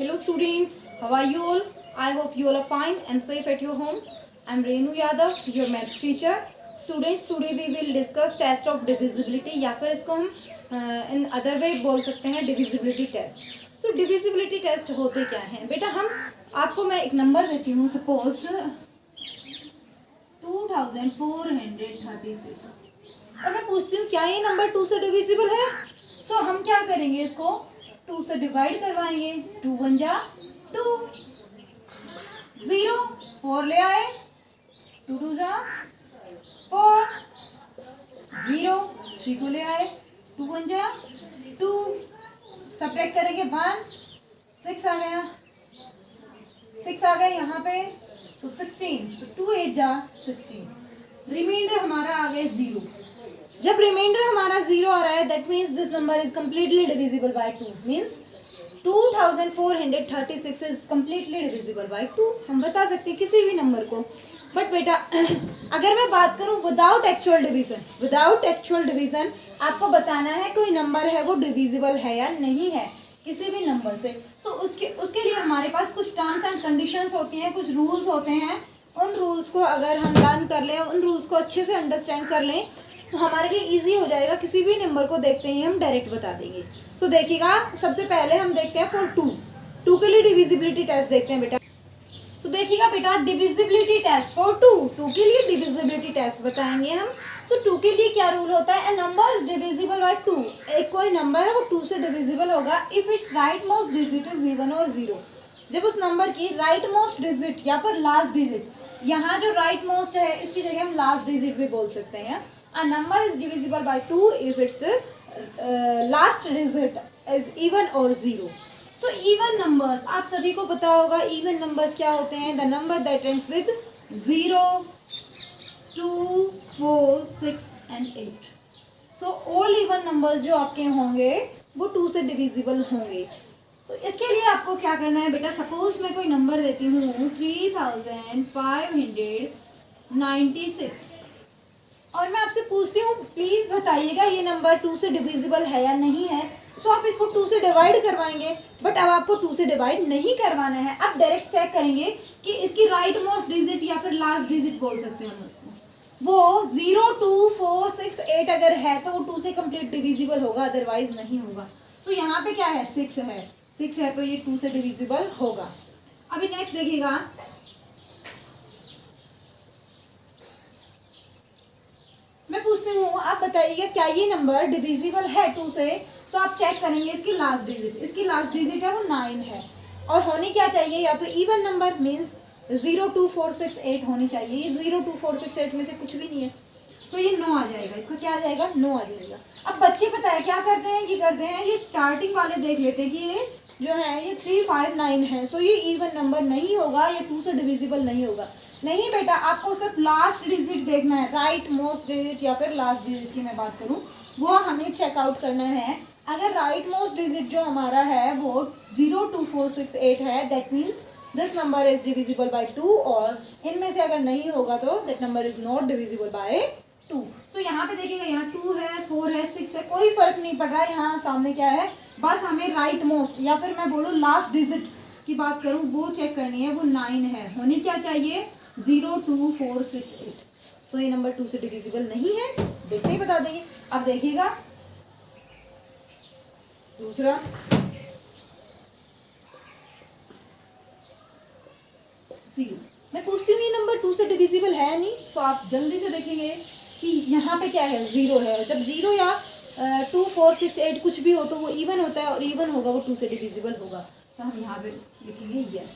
Hello students, how are you all? I hope you all are fine and safe at your home. I am Renu Yadav, your maths teacher. Students, today we will discuss test of divisibility या फिर इसको हम in other way बोल सकते हैं divisibility test. So divisibility test होते क्या हैं? बेटा हम आपको मैं एक नंबर देती हूँ, suppose 2436 और मैं पूछती हूँ क्या ये नंबर 2 से डिविजिबल है? So हम क्या करेंगे, इसको 2 से डिवाइड करवाएंगे. 2 1 जा 2, 0 4 ले आए, 2 2 जा 4, 0 3 को ले आए, 2 1 जा 2, सब्ट्रैक्ट करेंगे 1, 6 आ गया, 6 आ गया यहाँ पे, तो 16, तो 2 8 जा 16. रिमाइंडर हमारा आ गया 0. जब रिमाइंडर हमारा 0 आ रहा है, that means this number is completely divisible by 2. Means 2436 is completely divisible by 2. हम बता सकते हैं किसी भी नंबर को. बट बेटा अगर मैं बात करूं विदाउट एक्चुअल डिवीजन, आपको बताना है कोई नंबर है वो डिविजिबल है या नहीं है किसी भी नंबर से. सो उसके लिए हमारे पास कुछ टर्म्स एंड कंडीशंस होती हैं, कुछ रूल्स होते हैं. उन रूल्स को अगर हम लर्न कर लें, उन रूल्स को अच्छे से अंडरस्टैंड कर लें, तो हमारे लिए इजी हो जाएगा. किसी भी नंबर को देखते ही हम डायरेक्ट बता देंगे. सो देखिएगा, सबसे पहले हम देखते हैं फॉर 2 के लिए डिविजिबिलिटी टेस्ट देखते हैं बेटा. तो देखिएगा बेटा, डिविजिबिलिटी टेस्ट फॉर 2 के लिए डिविजिबिलिटी टेस्ट बताएंगे हम. तो 2 के लिए क्या रूल होता है? ए नंबर इज डिविजिबल बाय 2. एक कोई नंबर है वो 2 से डिविजिबल होगा if it's right most digit is even और 0. जब उस नंबर की राइट मोस्ट डिजिट या फिर लास्ट डिजिट, यहाँ जो राइट मोस्ट है इसकी जगह हम लास्ट डिजिट भी बोल सकते हैं. A number is divisible by 2 if its last digit is even or 0. So even numbers, आप सभी को पता होगा even numbers क्या होते हैं? The number that ends with 0, 2, 4, 6 and 8. So all even numbers जो आपके होंगे वो 2 से divisible होंगे. तो इसके लिए आपको क्या करना है बेटा? सपोज मैं कोई नंबर देती हूँ 3596 और मैं आपसे पूछती हूँ प्लीज़ बताइएगा ये नंबर 2 से डिविजिबल है या नहीं है. तो आप इसको 2 से डिवाइड करवाएंगे, बट अब आपको 2 से डिवाइड नहीं करवाना है. आप डायरेक्ट चेक करेंगे कि इसकी राइट मोस्ट डिजिट या फिर लास्ट डिजिट बोल सकते हैं हम उसको. वो 0, 2, 4, 6, 8 अगर है तो वो 2 से कंप्लीट डिविजिबल होगा, अदरवाइज नहीं होगा. तो यहाँ पे क्या है? 6 है तो ये 2 से डिविजिबल होगा. अभी नेक्स्ट देखिएगा, मैं पूछती हूँ आप बताइएगा क्या ये नंबर डिविजिबल है 2 से. तो आप चेक करेंगे इसकी लास्ट डिजिट है वो 9 है. और होनी क्या चाहिए? या तो इवन नंबर मीन्स 0, 2, 4, 6, 8 होनी चाहिए. ये 0, 2, 4, 6, 8 में से कुछ भी नहीं है, तो ये 9 आ जाएगा. इसका क्या आ जाएगा? 9 आ जाएगा. अब बच्चे पता है क्या करते हैं? ये स्टार्टिंग वाले देख लेते हैं कि ये जो है ये 3, 5, 9 है. सो ये इवन नंबर नहीं होगा, ये 2 से डिविजिबल नहीं होगा. नहीं बेटा, आपको सिर्फ लास्ट डिजिट देखना है. राइट मोस्ट डिजिट या फिर लास्ट डिजिट की मैं बात करूं, वो हमें चेकआउट करना है. अगर राइट मोस्ट डिजिट जो हमारा है वो 0, 2, 4, 6, 8 है, that means this number is divisible by 2. और इनमें से अगर नहीं होगा तो that number is not divisible by 2. तो यहाँ पे देखिएगा, यहाँ 2 है, 4 है, 6 है, कोई फर्क नहीं पड़ रहा है. यहाँ सामने क्या है? बस हमें राइट मोस्ट या फिर मैं बोलूँ लास्ट डिजिट की बात करूँ वो चेक करनी है. वो 9 है. होनी क्या चाहिए? 0, 2, 4, 6, 8. तो ये नंबर 2 से डिविजिबल नहीं है, देखते ही बता देंगे. अब देखिएगा दूसरा, मैं पूछती हूँ ये नंबर 2 से डिविजिबल है नहीं. तो आप जल्दी से देखेंगे कि यहाँ पे क्या है? 0 है. जब 0 या 2, 4, 6, 8 कुछ भी हो तो वो इवन होता है, और इवन होगा वो 2 से डिविजिबल होगा. तो हम यहाँ पे लिखेंगे यस.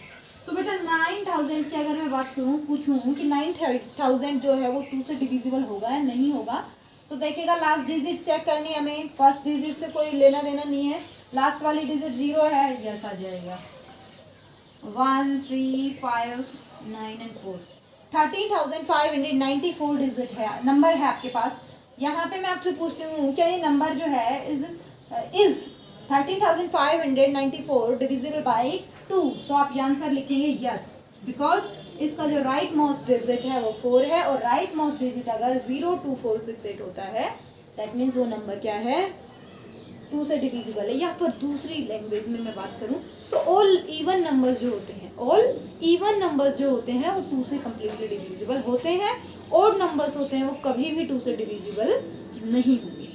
तो बेटा 9000 की अगर मैं बात करूँ, पूछूँ कि 9000 जो है वो 2 से डिविजिबल होगा या नहीं होगा, तो देखिएगा लास्ट डिजिट चेक करनी है हमें. फर्स्ट डिजिट से कोई लेना देना नहीं है. लास्ट वाली डिजिट 0 है, यस आ जाएगा. 1, 3, 5, 9 एंड 4. 13,594 डिजिट है, नंबर है आपके पास. यहाँ पे मैं आपसे पूछती हूँ क्या ये नंबर जो है इज 13,594 डिविजिबल बाय 2. तो आप ये आंसर लिखेंगे यस, बिकॉज इसका जो राइट मोस्ट डिजिट है वो 4 है, और राइट मोस्ट डिजिट अगर 0, 2, 4, 6, 8 होता है, दैट मीन्स वो नंबर क्या है? 2 से डिविजिबल है। या फिर दूसरी लैंग्वेज में मैं बात करूं तो ऑल इवन नंबर्स जो होते हैं, ऑल इवन नंबर्स जो होते हैं वो 2 से कम्प्लीटली डिविजिबल होते हैं। ऑड नंबर्स होते हैं वो कभी भी 2 से डिविजिबल नहीं होंगे।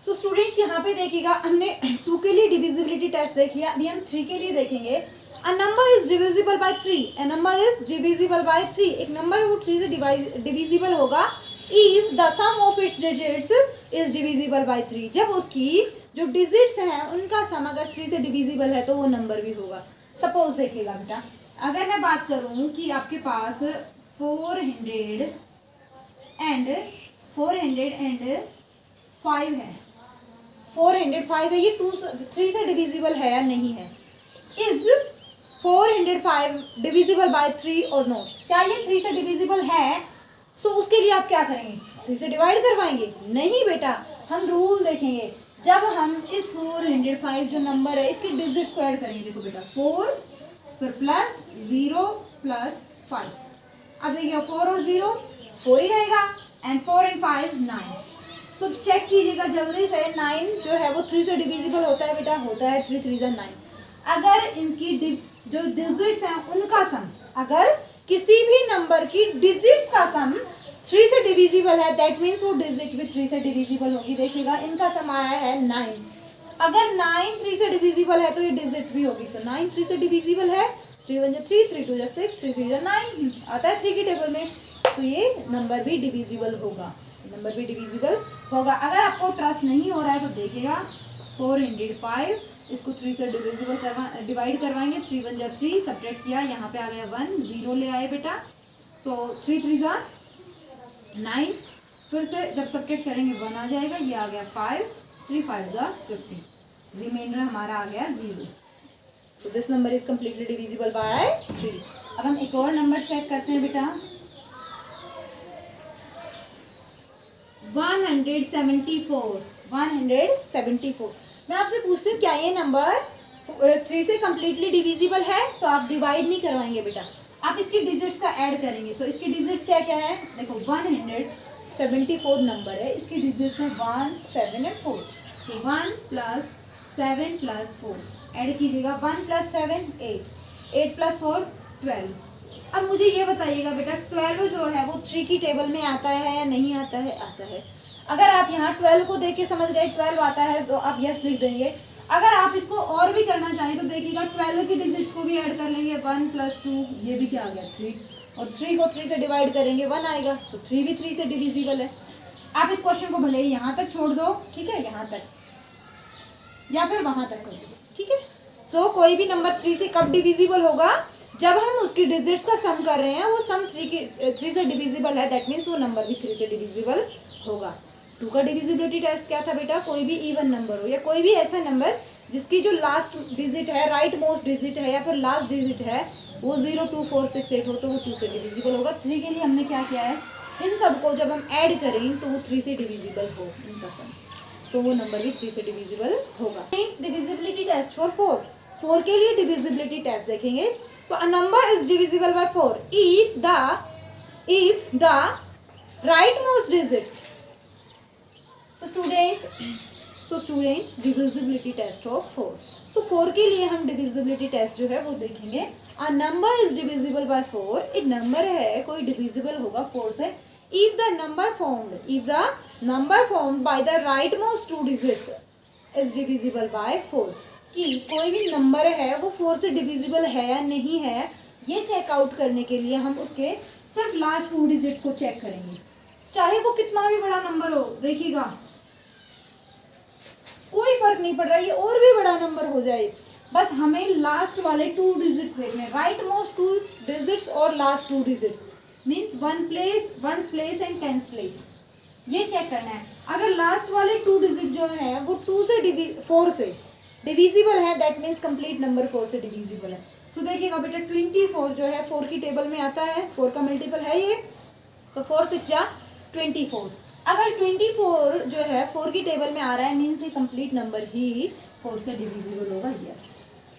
तो स्टूडेंट्स यहाँ पे देखिएगा, हमने 2 के लिए डिविजिबिलिटी टेस्ट देख लिया, अभी हम 3 के लिए देखेंगे। A number is divisible by 3, a number is divisible by 3, एक नंबर है वो 3 से डिविजिबल होगा if the sum of its digits is divisible by 3, जब उसकी जो डिजिट्स हैं उनका सम अगर 3 से डिविजिबल है तो वो नंबर भी होगा। सपोज देखिएगा बेटा, अगर मैं बात करूँ कि आपके पास 405 है, 405 है, ये 3 से डिविजिबल है या नहीं है? इज 405 डिविजिबल बाय 3 और नो? क्या ये 3 से डिविजिबल है? सो उसके लिए आप क्या करेंगे? 3 से डिवाइड करवाएंगे? नहीं बेटा, हम रूल देखेंगे। जब हम इस 405 जो नंबर है इसके डिजिट्स को ऐड करेंगे, देखो बेटा 4 फिर प्लस 0 प्लस 5, अब देखिए 4 और 0 4 ही रहेगा, एंड 4 and 5 9। सो चेक कीजिएगा जल्दी से, 9 जो है वो 3 से डिविजिबल होता है बेटा, होता है, 3 3 9। अगर इनकी जो डिजिट्स हैं उनका सम, अगर किसी भी नंबर की डिजिट्स का सम 3 से डिविजिबल है, दैट मीन्स वो डिजिट भी 3 से डिविजिबल होगी। देखिएगा इनका सम आया है 9, अगर 9 3 से डिविजिबल है तो ये डिजिट भी होगी। सो 9 3 से डिविजिबल है, 3 1 3, 3 2 6, 3 3 9 आता है 3 की टेबल में, तो ये नंबर भी डिविजिबल होगा, नंबर भी डिविजिबल होगा। अगर आपको ट्रस्ट नहीं हो रहा है तो देखिएगा 405, इसको 3 से डिवाइड करवाएंगे, 3 1 3, सब्ट्रैक्ट किया, यहाँ पे आ गया 1, 0 ले आए बेटा, तो 3 3 9, फिर से जब सब्ट्रैक्ट करेंगे 1 आ जाएगा, ये आ गया 5, 3 5 15, रिमाइंडर हमारा आ गया 0। तो this number is completely divisible by 3। अब हम एक और नंबर चेक करते हैं बेटा, 174। मैं आपसे पूछती हूँ क्या ये नंबर 3 से कम्प्लीटली डिविजिबल है? तो आप डिवाइड नहीं करवाएंगे बेटा, आप इसकी डिजिट्स का ऐड करेंगे। सो इसकी डिजिट्स क्या क्या है? देखो 174 नंबर है, इसकी डिजिट्स है 1 7 और 4, तो 1 + 7 + 4 ऐड कीजिएगा, 1 + 7 8, 8 + 4 12। अब मुझे ये बताइएगा बेटा 12 जो है वो 3 की टेबल में आता है या नहीं आता है? आता है। अगर आप यहाँ 12 को देख के समझ गए 12 आता है तो आप यस लिख देंगे। अगर आप इसको और भी करना चाहें तो देखिएगा 12 की डिजिट्स को भी ऐड कर लेंगे, 1 + 2, ये भी क्या आ गया 3, और 3 को 3 से डिवाइड करेंगे 1 आएगा, तो 3 भी 3 से डिविजिबल है। आप इस क्वेश्चन को भले ही यहाँ तक छोड़ दो, ठीक है, यहाँ तक या फिर वहाँ तक कर दो, ठीक है। सो कोई भी नंबर 3 से कब डिविजिबल होगा? जब हम उसकी डिजिट्स का सम कर रहे हैं, वो सम 3 से डिविजिबल है, दैट मीन्स वो नंबर भी 3 से डिविजिबल होगा। 2 का डिविजिबिलिटी टेस्ट क्या था बेटा? कोई भी इवन नंबर हो या कोई भी ऐसा नंबर जिसकी जो लास्ट डिजिट है, राइट मोस्ट डिजिट है या फिर लास्ट डिजिट है वो 0 2 4 6 8 हो तो वो 2 से डिविजिबल होगा। 3 के लिए हमने क्या किया है, इन सबको जब हम ऐड करें तो वो 3 से डिविजिबल हो इनका सम, तो वो नंबर भी 3 से डिविजिबल होगा। डिविजिबिलिटी टेस्ट फॉर 4 के लिए डिविजिबिलिटी टेस्ट देखेंगे। So a number is divisible by 4 if the rightmost digits. So students divisibility test of 4. So 4 के लिए हम divisibility test जो है वो देखेंगे। A number is divisible by 4. एक नंबर है कोई divisible होगा 4 से if the number formed by the rightmost 2 digits is divisible by 4. कि कोई भी नंबर है वो 4 से डिविजिबल है या नहीं है, ये चेकआउट करने के लिए हम उसके सिर्फ लास्ट 2 डिजिट्स को चेक करेंगे, चाहे वो कितना भी बड़ा नंबर हो। देखिएगा कोई फर्क नहीं पड़ रहा, ये और भी बड़ा नंबर हो जाए, बस हमें लास्ट वाले 2 डिजिट्स देखने, राइट मोस्ट 2 डिजिट्स और last 2 digits, means 1 place and 10th place, ये चेक करना है। अगर लास्ट वाले 2 डिजिट जो है वो 4 से डिविजिबल है, दैट मीन्स कंप्लीट नंबर 4 से डिविजिबल है। तो देखिएगा बेटा 24 जो है 4 की टेबल में आता है, 4 का मल्टीपल है ये, सो 4 6 जा 24। अगर 24 जो है 4 की टेबल में आ रहा है मीन्स ये कंप्लीट नंबर ही 4 से डिविजिबल होगा ये।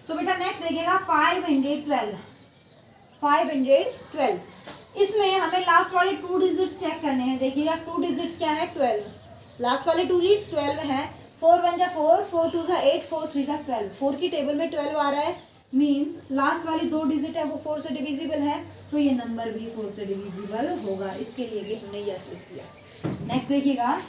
तो बेटा नेक्स्ट देखिएगा 512। इसमें हमें लास्ट वाले 2 डिजिट्स चेक करने हैं। देखिएगा 2 डिजिट्स क्या है, 12, लास्ट वाले 2 डिजिट 12 है। 4 1 जा 4, 4 2 जा 8, 4 3 जा 12, 4 की टेबल में 12 आ रहा है, मीन्स लास्ट वाली 2 डिजिट है वो 4 से डिविजिबल है, तो ये नंबर भी 4 से डिविजिबल होगा। इसके लिए भी हमने यस लिख दिया। नेक्स्ट देखिएगा,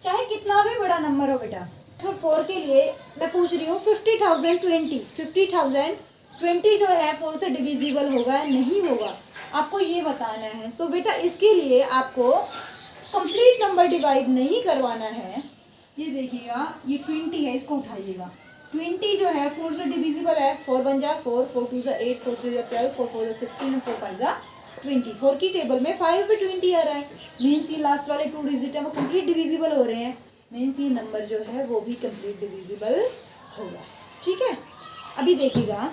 चाहे कितना भी बड़ा नंबर हो बेटा, तो 4 के लिए मैं पूछ रही हूँ 50,020 जो है 4 से डिविजिबल होगा नहीं होगा, आपको ये बताना है। सो बेटा इसके लिए आपको कंप्लीट नंबर डिवाइड नहीं करवाना है। ये देखिएगा ये 20 है, इसको उठाइएगा। 20 जो है 4 से डिविजिबल है, 4 1 जा 4, 4 2 जा 8, 4 3 जा 12, 4 4 जा 16, 4 5 जा 20। 4 की टेबल में 5 पे 20 आ रहा है, मीन्स ये लास्ट वाले 2 डिजिट है वो कंप्लीट डिविजिबल हो रहे हैं, मीन्स ये नंबर जो है वो भी कंप्लीट डिविजिबल होगा। ठीक है, अभी देखिएगा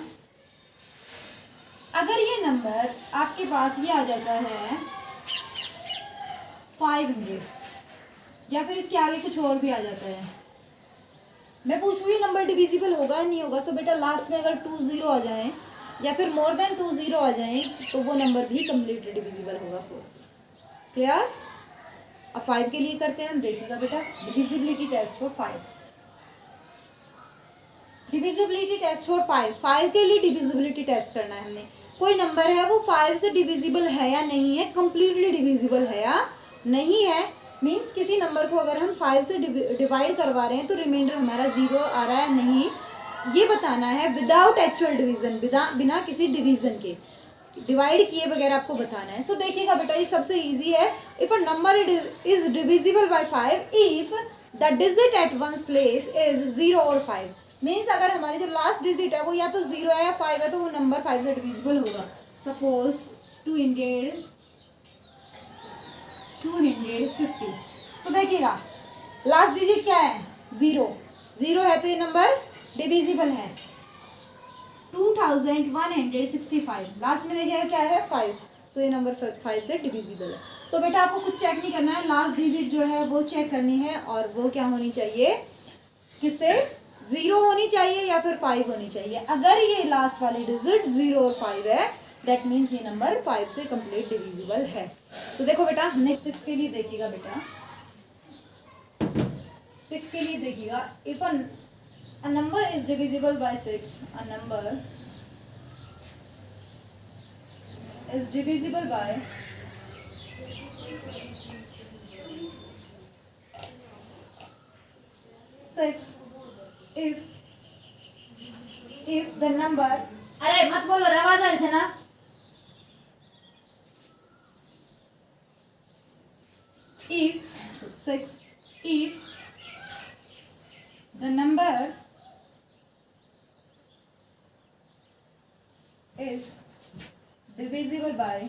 अगर ये नंबर आपके पास ये आ जाता है 500 या फिर इसके आगे कुछ और भी आ जाता है, मैं पूछूँ ये नंबर डिविजिबल होगा या नहीं होगा। सो बेटा लास्ट में अगर 2 0 आ जाए या फिर मोर देन 2 0 आ जाए तो वो नंबर भी कंप्लीटली डिविजिबल होगा 4 से। क्लियर? अब 5 के लिए करते हैं हम। देखिएगा बेटा divisibility test for 5, divisibility test for 5 के लिए डिविजिबिलिटी टेस्ट करना है हमने। कोई नंबर है वो 5 से डिविजिबल है या नहीं है, कंप्लीटली डिविजिबल है या नहीं है, मीन्स किसी नंबर को अगर हम 5 से डिवाइड करवा रहे हैं तो रिमाइंडर हमारा 0 आ रहा है नहीं, ये बताना है विदाउट एक्चुअल डिवीजन, बिना किसी डिवीजन के, डिवाइड किए बगैर आपको बताना है। सो देखिएगा बेटा ये सबसे इजी है। If a number is divisible by 5 if the digit at ones place is 0 और 5, मीन्स अगर हमारी जो लास्ट डिजिट है वो या तो 0 है या 5 है तो वो नंबर 5 से डिविजिबल होगा। सपोज 250, तो देखिएगा लास्ट डिजिट क्या है, 0 है तो ये नंबर डिविजिबल है। 2165, लास्ट में देखिएगा क्या है 5, तो ये नंबर 5 से डिविजिबल है। तो बेटा आपको कुछ चेक नहीं करना है, लास्ट डिजिट जो है वो चेक करनी है और वो क्या होनी चाहिए, किससे, 0 होनी चाहिए या फिर 5 होनी चाहिए। अगर ये लास्ट वाली डिजिट 0 और 5 है दैट मीन्स ये नंबर 5 से कंप्लीट डिविजिबल है। तो देखो बेटा नेक्स्ट 6 के लिए देखिएगा बेटा, 6 के लिए देखिएगा, if a number is divisible by 6, a number is divisible by 6 if the number, अरे मत बोलो आवाज आ रही है ना, if the number is divisible by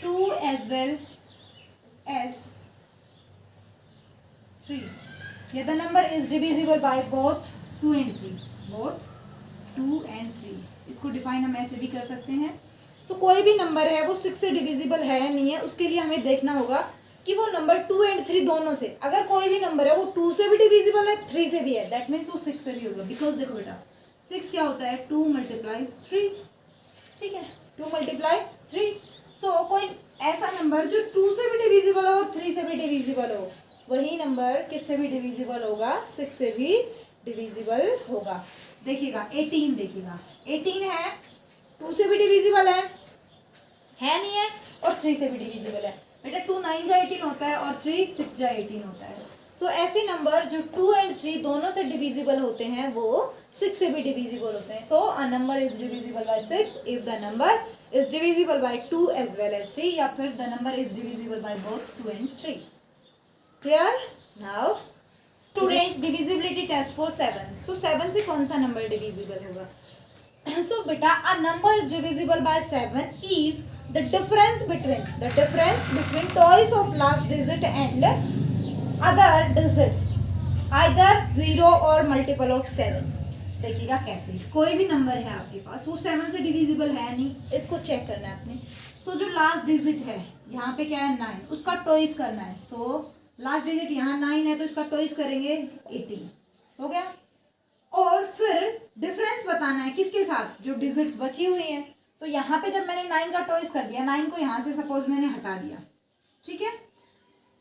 2 as well as 3, yeah, the number is divisible by both 2 and 3, both 2 and 3, इसको define हम ऐसे भी कर सकते हैं। सो कोई भी नंबर है वो 6 से डिविजिबल है या नहीं है, उसके लिए हमें देखना होगा कि वो नंबर 2 एंड 3 दोनों से, अगर कोई भी नंबर है वो 2 से भी डिविजिबल है 3 से भी है, दैट मीन्स वो 6 से भी होगा। बिकॉज देखो बेटा 6 क्या होता है, 2 × 3, ठीक है, 2 × 3। सो कोई ऐसा नंबर जो 2 से भी डिविजिबल हो और 3 से भी डिविजिबल हो, वही नंबर किससे भी डिविजिबल होगा, 6 से भी डिविजिबल होगा। देखिएगा 18, देखिएगा 18 है, 2 से भी डिविजिबल है नहीं है, और 3 से भी डिविजिबल है। बेटा 2 9 जा 18 होता है और 3 6 जा 18 होता है। सो ऐसे नंबर जो 2 एंड 3 दोनों से डिविजिबल होते हैं वो 6 से भी डिविजिबल होते हैं। So a number is divisible by 6 if the number is divisible by 2 as well as 3, या फिर the number is divisible by both 2 and 3। Clear? Now students divisibility test for 7। So 7 से कौन सा नंबर डिविजिबल होगा? So बेटा a number divisible by 7 if the difference between twice of last digit and other digits either 0 or multiple of 7। देखिएगा कैसे, कोई भी number है आपके पास वो 7 से डिविजिबल है नहीं, इसको चेक करना है आपने। सो जो लास्ट डिजिट है यहाँ पे क्या है 9, उसका टॉइस करना है। सो लास्ट डिजिट यहाँ 9 है तो इसका टॉइस करेंगे 18, हो गया। और फिर डिफरेंस बताना है किसके साथ, जो डिजिट्स बची हुई हैं। तो यहाँ पे जब मैंने 9 का टॉइस कर दिया, 9 को यहाँ से सपोज मैंने हटा दिया, ठीक है,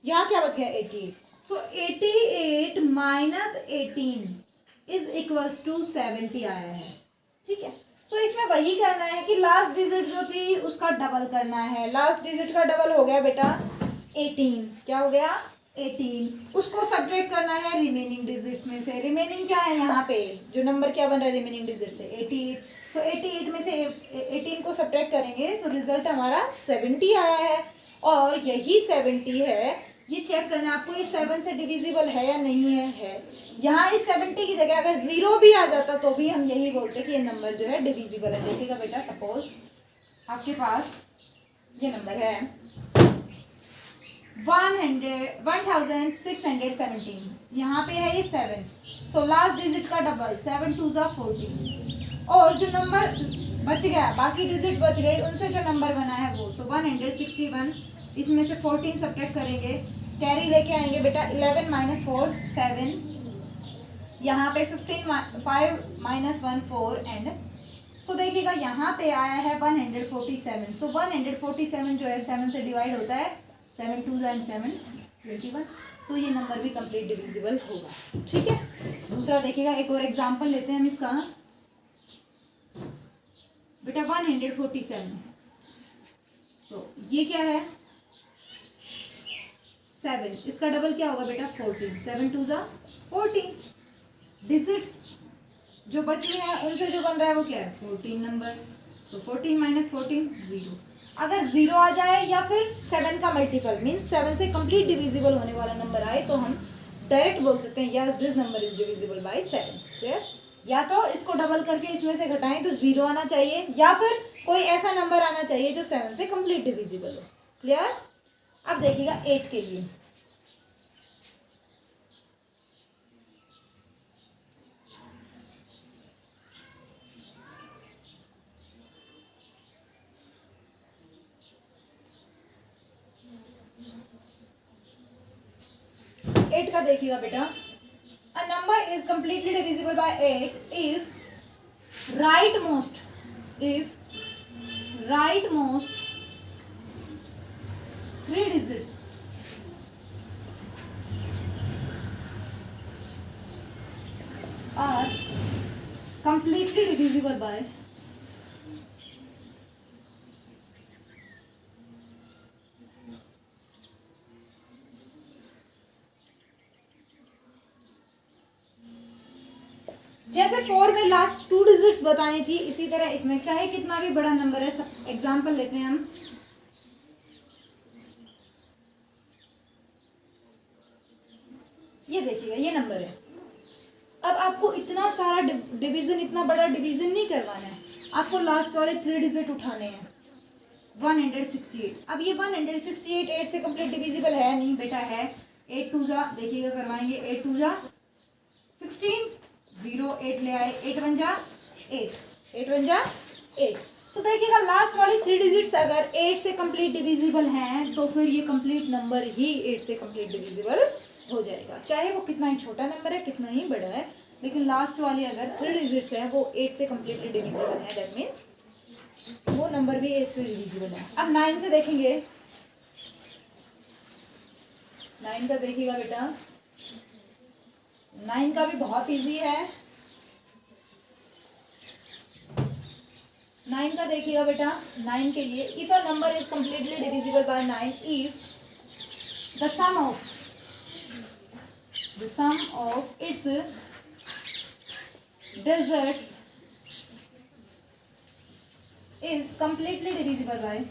यहाँ क्या बच गया 88। सो 88 माइनस 18 इज इक्वल्स टू 70 आया है, ठीक है। तो इसमें वही करना है कि लास्ट डिजिट जो थी उसका डबल करना है। लास्ट डिजिट का डबल हो गया बेटा 18, क्या हो गया 18, उसको सब्ट्रैक्ट करना है रिमेनिंग डिजिट्स में से। रिमेनिंग क्या है यहाँ पे, जो नंबर क्या बन रहा है रिमेनिंग डिजिट से 88। सो 88 में से 18 को सब्ट्रैक्ट करेंगे, सो रिजल्ट हमारा 70 आया है। और यही 70 है, ये चेक करना है आपको ये 7 से डिविजिबल है या नहीं है। यहाँ इस 70 की जगह अगर 0 भी आ जाता तो भी हम यही बोलते कि ये नंबर जो है डिविजिबल है। देखिएगा बेटा, सपोज आपके पास ये नंबर है 1617, यहाँ पे है ये 7, सो लास्ट डिजिट का डबल 7 2 ज़ा 14। और जो नंबर बच गया, बाकी डिजिट बच गई, उनसे जो नंबर बना है वो, सो 161, इसमें से 14 सब्ट्रैक्ट करेंगे, कैरी लेके आएंगे बेटा 11 माइनस 4 7, यहाँ पे 15 5 माइनस 1 4 एंड सो देखिएगा यहाँ पे आया है 147। सो 147 जो है 7 से डिवाइड होता है, 7 2 एंड 7 21। तो ये नंबर भी कंप्लीट डिविजिबल होगा, ठीक है। दूसरा देखिएगा, एक और एग्जांपल लेते हैं हम इसका बेटा 147। तो ये क्या है 7, इसका डबल क्या होगा बेटा 14, 7 2 ज़ा 14। डिजिट्स जो बची हैं उनसे जो बन रहा है वो क्या है 14 नंबर। सो 14 माइनस 14 0। अगर 0 आ जाए या फिर 7 का मल्टीपल मीन्स 7 से कंप्लीट डिविजिबल होने वाला नंबर आए तो हम डायरेक्ट बोल सकते हैं yes this number is divisible by 7। Clear? या तो इसको डबल करके इसमें से घटाएं तो 0 आना चाहिए, या फिर कोई ऐसा नंबर आना चाहिए जो 7 से कंप्लीट डिविजिबल हो। क्लियर? अब देखिएगा 8 के लिए। एट का देखिएगा बेटा, a number is completely divisible by 8 if rightmost 3 digits are completely divisible by जैसे 4 में लास्ट 2 डिजिट्स बतानी थी, इसी तरह इसमें चाहे कितना भी बड़ा नंबर है। सब एग्जांपल लेते हैं हम। ये देखिएगा ये नंबर है। अब आपको इतना सारा डिवीजन, इतना बड़ा डिवीजन नहीं करवाना है, आपको लास्ट वाले 3 डिजिट उठाने हैं। 168। अब ये 168 8 से कंप्लीट डिविजिबल है नहीं बेटा, है 8 2 ज़ा देखिएगा करवाएंगे 8 2 ज़ा 16 0 8 ले आए 8 1 जा 8 8 1 जा 8। सो देखिएगा लास्ट वाली 3 डिजिट्स अगर 8 से कंप्लीट डिविजिबल हैं तो फिर ये कंप्लीट नंबर ही 8 से कंप्लीट डिविजिबल हो जाएगा, चाहे वो कितना ही छोटा नंबर है कितना ही बड़ा है, लेकिन लास्ट वाली अगर 3 डिजिट्स है वो 8 से कंप्लीटली डिविजिबल है, दैट मीन्स वो नंबर भी 8 से डिविजिबल है। अब 9 से देखेंगे। 9 का देखिएगा बेटा, 9 का भी बहुत इजी है। 9 का देखिएगा बेटा, 9 के लिए if a number is completely divisible by 9 if the sum of its digits is completely divisible by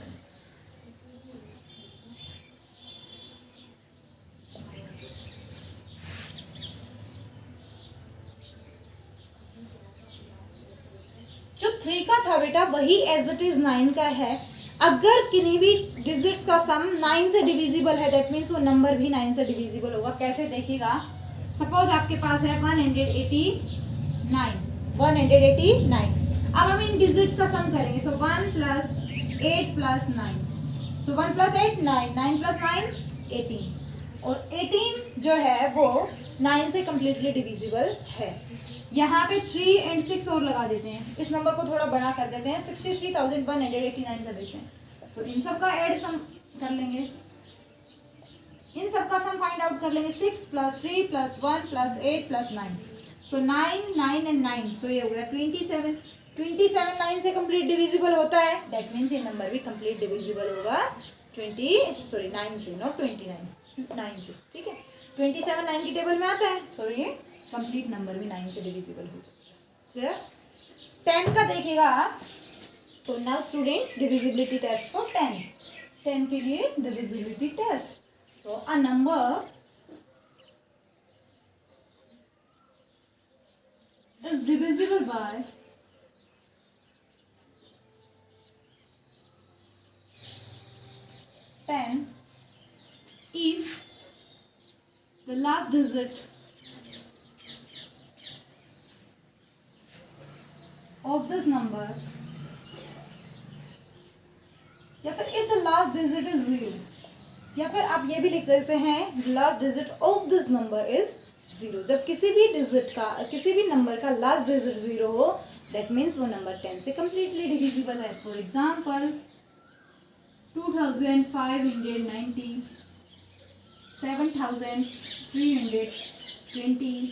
जो 3 का था बेटा वही एज इट इज 9 का है। अगर किन्हीं भी डिजिट्स का सम 9 से डिविजिबल है दैट मीन्स वो नंबर भी 9 से डिविजिबल होगा। कैसे देखिएगा, सपोज आपके पास है 189। अब हम इन डिजिट्स का सम करेंगे। सो 1 + 8 + 9, सो 1 + 8 9, 9 + 9 18। और 18 जो है वो 9 से कम्प्लीटली डिविजिबल है। यहाँ पे 3 and 6 और लगा देते हैं, इस नंबर को थोड़ा बड़ा कर देते हैं, 63,189 कर देते हैं। तो इन सब का एड सम कर लेंगे, इन सब का सम फाइंड आउट कर लेंगे। 6 + 3 + 1 + 8 + 9, सो 9 9 and 9, सो ये हो गया 27। 27 9 से कंप्लीट डिविजिबल होता है, दैट मीन्स ये नंबर भी कंप्लीट डिविजिबल होगा 9 से, नॉट 29, 9 से, ठीक है। 27 9 की टेबल में आता है, सो ये कंप्लीट नंबर भी 9 से डिविजिबल हो जाएगा। क्लियर? 10 का देखिएगा आप, तो now students divisibility test for 10 के लिए divisibility test. So a number is divisible by 10 if the last digit of this number, या फिर if the last digit is 0, या फिर आप ये भी लिख सकते हैं last digit of this number is 0। जब किसी भी डिजिट का, किसी भी नंबर का लास्ट डिजिट 0 हो, दैट मीन्स वो नंबर 10 से कम्प्लीटली डिविजिबल है। फॉर एग्जाम्पल 2590, 7320,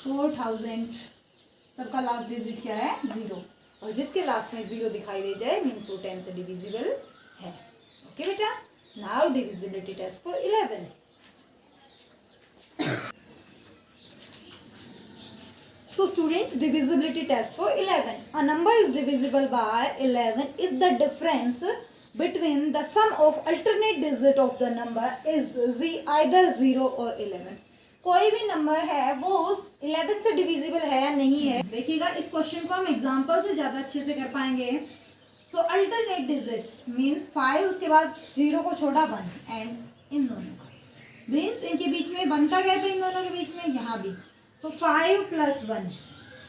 4000, सबका लास्ट डिजिट क्या है? 0। और जिसके लास्ट में 0 दिखाई दे जाए मीन्स वो 10 से डिविजिबल है। ओके बेटा, now divisibility test for 11। So students, divisibility test for 11. A number is divisible by 11 if the difference between the sum of alternate digit of the number is either 0 or 11. कोई भी number है वो 11 से divisible है या नहीं है। देखिएगा इस क्वेश्चन को हम एग्जांपल से ज़्यादा अच्छे से कर पाएंगे। So alternate digits means 5, उसके बाद 0 को छोड़ा 1 एंड इन दोनों का मीन्स इनके बीच में 1 का गैप है, इन दोनों के बीच में, यहाँ भी। So 5 + 1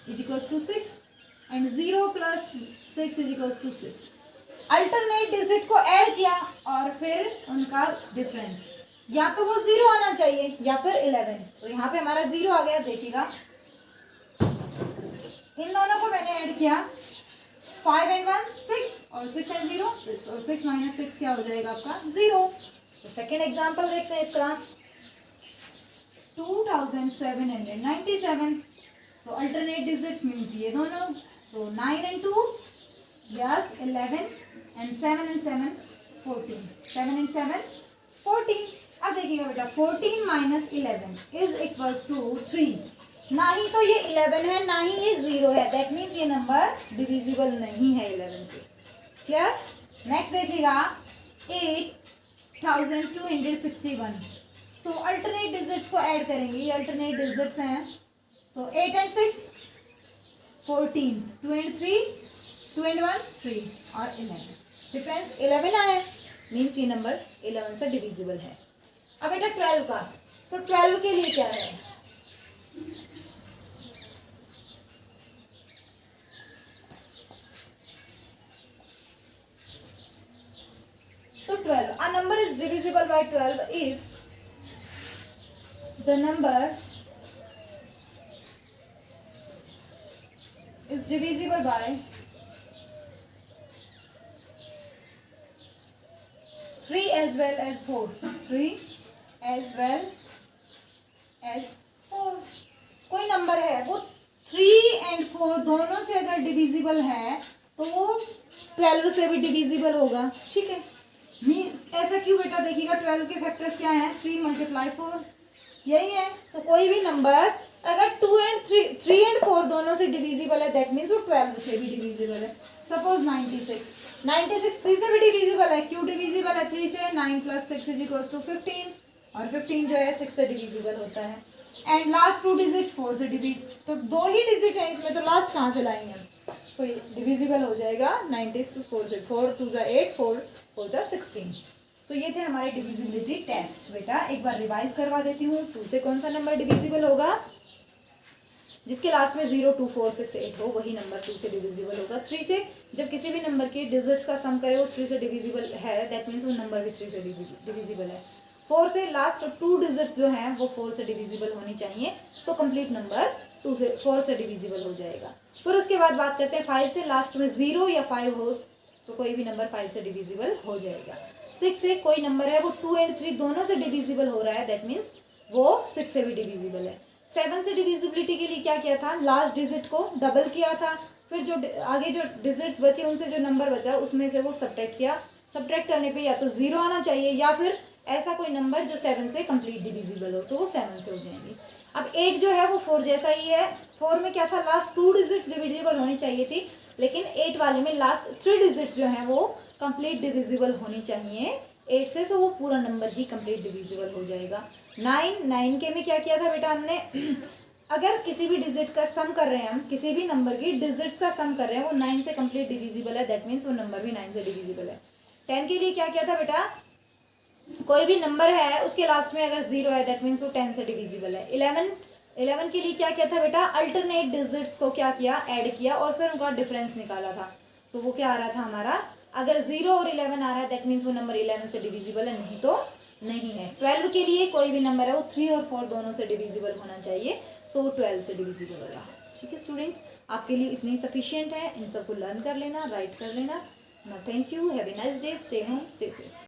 = 6 and 0 + 6 = 6। अल्टरनेट डिजिट को ऐड किया और फिर उनका डिफरेंस, या तो वो 0 आना चाहिए या फिर 11। तो यहाँ पे हमारा 0 आ गया। देखिएगा इन दोनों को मैंने ऐड किया, 5 and 1 6 और 6 and 0 6, और 6 - 6 क्या हो जाएगा आपका? 0। तो सेकेंड एग्जाम्पल देखते हैं इसका, 2797। तो अल्टरनेट डिजिट्स मीन्स ये दोनों, तो 9 and 2 yes 11 and 7 and 7 14, 7 and 7 14। अब देखिएगा बेटा 14 - 11 = 3। ना ही तो ये 11 है ना ही ये 0 है, दैट मीन्स ये नंबर डिविजिबल नहीं है 11 से। क्लियर? नेक्स्ट देखिएगा 8261। तो अल्टरनेट डिजिट्स को ऐड करेंगे, ये अल्टरनेट डिजिट्स हैं। तो 8 and 6 14, 2 and 3 2 and 1 3 और 11। डिफरेंस 11 आया मीन्स ये नंबर 11 से डिविजिबल है। अब बेटा 12 का, तो 12 के लिए क्या है? So 12, a number is divisible by 12 if the number is divisible by 3 as well as 4, 3 as well as 4। कोई नंबर है वो 3 and 4 दोनों से अगर डिविजिबल है तो वो 12 से भी डिविजिबल होगा। ठीक है, ऐसा क्यों बेटा? देखिएगा 12 के फैक्टर्स क्या हैं? 3 × 4 यही है। तो कोई भी नंबर अगर 2 and 3 and 4 दोनों से डिविजिबल है, दैट मीन्स वो 12 से भी डिविजिबल है। सपोज 96 3 से भी डिविजिबल है। क्यों डिविजिबल है? 3 से 9 + 6 = 15, और 15 जो है 6 से डिविजिबल होता है। एंड लास्ट 2 डिजिट 4 से डिविजिबल, तो 2 ही डिजिट है इसमें, तो लास्ट कहाँ से लाएंगे हम? तो डिविजिबल हो जाएगा 96 4 से, 4 2 = 8, 4 4 = 16। तो ये थे हमारे डिविजिबिलिटी टेस्ट। बेटा एक बार रिवाइज करवा देती हूँ। 2 से कौन सा नंबर डिविजिबल होगा? जिसके लास्ट में 0 2 4 6 8 हो वही नंबर 2 से डिविजिबल होगा। 3 से जब किसी भी नंबर के डिजिट्स का सम करे वो 3 से डिविजिबल है, दैट मीन्स वो नंबर भी 3 से डिविजिबल है। 4 से लास्ट 2 डिजिट्स जो हैं वो 4 से डिविजिबल होनी चाहिए, तो कंप्लीट नंबर 4 से डिविजिबल हो जाएगा। फिर उसके बाद बात करते हैं 5 से लास्ट में 0 या 5 हो तो कोई भी नंबर 5 से डिविजिबल हो जाएगा। 6 से कोई नंबर है वो 2 एंड 3 दोनों से डिविजिबल हो रहा है, दैट मीन्स वो 6 से भी डिविजिबल है। 7 से डिविजिबिलिटी के लिए क्या किया था, लास्ट डिजिट को डबल किया था, फिर जो आगे जो डिजिट्स बचे उनसे जो नंबर बचा उसमें से वो सब्ट्रैक्ट किया। सब्ट्रैक्ट करने पे या तो 0 आना चाहिए या फिर ऐसा कोई नंबर जो 7 से कंप्लीट डिविजिबल हो, तो वो 7 से हो जाएंगे। अब 8 जो है वो 4 जैसा ही है। 4 में क्या था, लास्ट 2 डिजिट्स डिविजिबल होनी चाहिए थी, लेकिन 8 वाले में लास्ट 3 डिजिट्स जो हैं वो कंप्लीट डिविजिबल होनी चाहिए 8 से, तो वो पूरा नंबर ही कंप्लीट डिविजिबल हो जाएगा। 9 के में क्या किया था बेटा हमने अगर किसी भी डिजिट का सम कर रहे हैं, हम किसी भी नंबर की डिजिट्स का सम कर रहे हैं, वो 9 से कंप्लीट डिविजिबल है, दैट मीन्स वो नंबर भी 9 से डिविजिबल है। 10 के लिए क्या किया था बेटा, कोई भी नंबर है उसके लास्ट में अगर 0 है दैट मीन्स वो 10 से डिविजिबल है। 11 के लिए क्या किया था बेटा, अल्टरनेट डिजिट्स को क्या किया, ऐड किया और फिर उनका डिफरेंस निकाला था, तो वो क्या आ रहा था हमारा, अगर 0 और 11 आ रहा है दैट मीन्स वो नंबर 11 से डिविजिबल है, नहीं तो नहीं है। 12 के लिए कोई भी नंबर है वो 3 और 4 दोनों से डिविजिबल होना चाहिए, सो वो 12 से डिविजिबल होगा। ठीक है स्टूडेंट्स, आपके लिए इतनी सफिशियंट है, इन सबको लर्न कर लेना, राइट कर लेना ना। Thank you, have a nice day, stay home, stay safe.